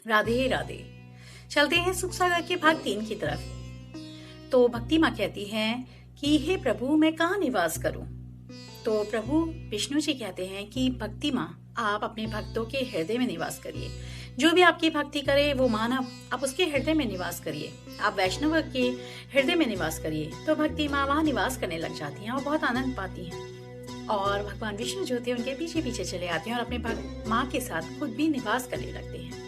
राधे राधे। चलते हैं सुख सागर के भाग 3 की तरफ। तो भक्ति माँ कहती हैं कि हे प्रभु, मैं कहाँ निवास करूं? तो प्रभु विष्णु जी कहते हैं कि भक्ति माँ, आप अपने भक्तों के हृदय में निवास करिए। जो भी आपकी भक्ति करे वो मानव, आप उसके हृदय में निवास करिए। आप वैष्णव के हृदय में निवास करिए। तो भक्ति माँ वहाँ निवास करने लग जाती हैं और बहुत आनंद पाती हैं। और भगवान विष्णु जो थे उनके पीछे पीछे चले आते हैं और अपने माँ के साथ खुद भी निवास करने लगते हैं।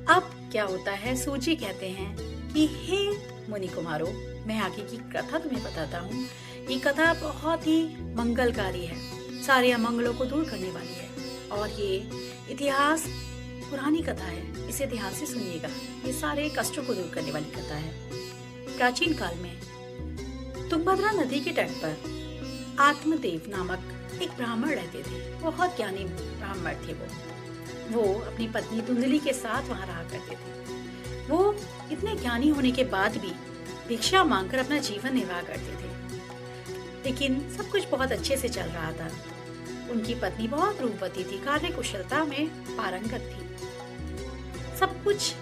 अब क्या होता है, सूजी कहते हैं कि हे मुनि कुमारो, मैं आगे की कथा तुम्हें बताता हूँ। ये कथा बहुत ही मंगलकारी है, सारे अमंगलों को दूर करने वाली है। और ये इतिहास पुरानी कथा है, इसे ध्यान से सुनिएगा। ये सारे कष्टों को दूर करने वाली कथा है। प्राचीन काल में तुंगभद्रा नदी के तट पर आत्मदेव नामक एक ब्राह्मण रहते थे। बहुत ज्ञानी ब्राह्मण थे वो अपनी पत्नी धुंधली के साथ वहां रहा करते थे। वो इतने ज्ञानी होने के बाद भी भिक्षा मांगकर अपना जीवन निर्वाह करते थे। लेकिन सब कुछ बहुत अच्छे से चल रहा था। उनकी पत्नी बहुत रूपवती थी, कार्य कुशलता में पारंगत थी। सब कुछ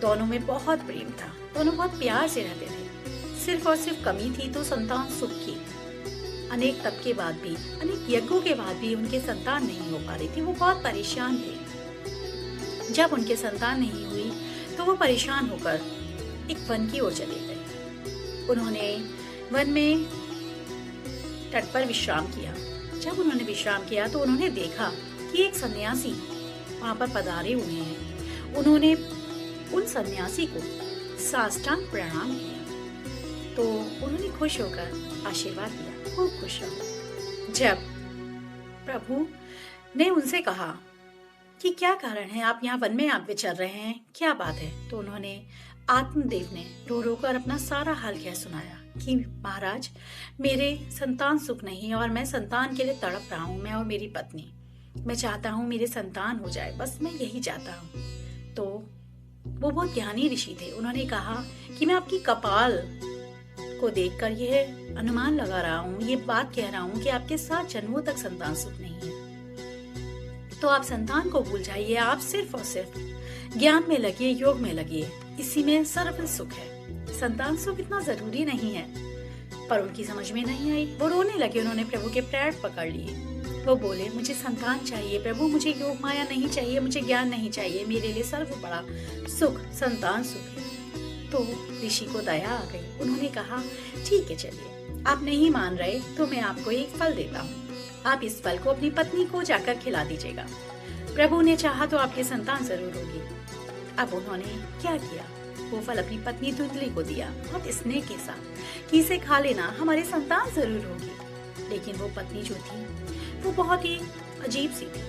दोनों में बहुत प्रेम था, दोनों बहुत प्यार से रहते थे। सिर्फ और सिर्फ कमी थी तो संतान सुख की। अनेक तप के बाद भी, अनेक यज्ञों के बाद भी उनके संतान नहीं हो पा रही थी। वो बहुत परेशान थे। जब उनके संतान नहीं हुई तो वो परेशान होकर एक वन की ओर चले गए। उन्होंने वन में तट पर विश्राम किया। जब उन्होंने विश्राम किया तो उन्होंने देखा कि एक सन्यासी वहां पर पधारे हुए हैं। उन्होंने उन सन्यासी को साष्टांग प्रणाम किया तो उन्होंने खुश होकर आशीर्वाद दिया, खूब खुश रहो। जब प्रभु ने उनसे कहा कि क्या कारण है, आप यहाँ वन में आप चल रहे हैं, क्या बात है? तो उन्होंने आत्मदेव ने रो रो कर अपना सारा हाल कह सुनाया कि महाराज, मेरे संतान सुख नहीं और मैं संतान के लिए तड़प रहा हूँ, मैं और मेरी पत्नी। मैं चाहता हूँ मेरे संतान हो जाए, बस मैं यही चाहता हूँ। तो वो बहुत ज्ञानी ऋषि थे। उन्होंने कहा कि मैं आपकी कपाल को देखकर यह अनुमान लगा रहा हूँ, ये बात कह रहा हूँ कि आपके 7 जन्मों तक संतान सुख नहीं है। तो आप संतान को भूल जाइए, आप सिर्फ और सिर्फ ज्ञान में लगिए, योग में लगिए, इसी में सर्व सुख है। संतान सुख इतना जरूरी नहीं है। पर उनकी समझ में नहीं आई, वो रोने लगे। उन्होंने प्रभु के पैर पकड़ लिए। वो बोले, मुझे संतान चाहिए प्रभु, मुझे योग माया नहीं चाहिए, मुझे ज्ञान नहीं चाहिए, मेरे लिए सर्व बड़ा सुख संतान सुख है। तो ऋषि को दया आ गई। उन्होंने कहा, ठीक है, चलिए, आप नहीं मान रहे तो मैं आपको एक फल देता हूँ। आप इस फल को अपनी पत्नी को जाकर खिला दीजिएगा। प्रभु ने चाहा तो आपके संतान जरूर होगी। अब उन्होंने क्या किया, वो फल अपनी पत्नी धुंधली को दिया बहुत स्नेह के साथ कि इसे खा लेना, हमारे संतान जरूर होगी। लेकिन वो पत्नी जो थी वो बहुत ही अजीब सी थी।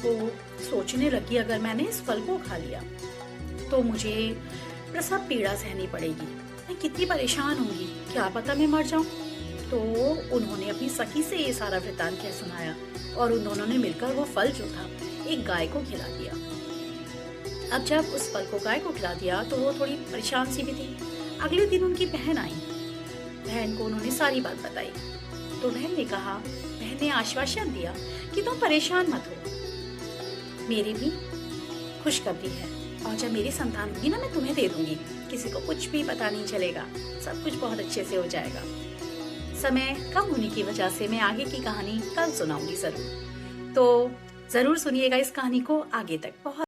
वो सोचने लगी, अगर मैंने इस फल को खा लिया तो मुझे प्रसव पीड़ा सहनी पड़ेगी, मैं कितनी परेशान होंगी, क्या पता मैं मर जाऊं। तो उन्होंने अपनी सखी से ये सारा वृतांत कह सुनाया और उन दोनों ने मिलकर वो फल जो था एक गाय को खिला दिया। अब जब उस फल को गाय को खिला दिया तो वो थोड़ी परेशान सी भी थी। अगले दिन उनकी बहन आई। बहन को उन्होंने सारी बात बताई तो बहन ने कहा, बहन ने आश्वासन दिया कि तुम परेशान मत हो, मेरी भी खुशखबरी है और जब मेरी संतान होगी ना, मैं तुम्हें दे दूंगी, किसी को कुछ भी पता नहीं चलेगा, सब कुछ बहुत अच्छे से हो जाएगा। समय कम होने की वजह से मैं आगे की कहानी कल सुनाऊंगी जरूर, तो जरूर सुनिएगा इस कहानी को आगे तक। बहुत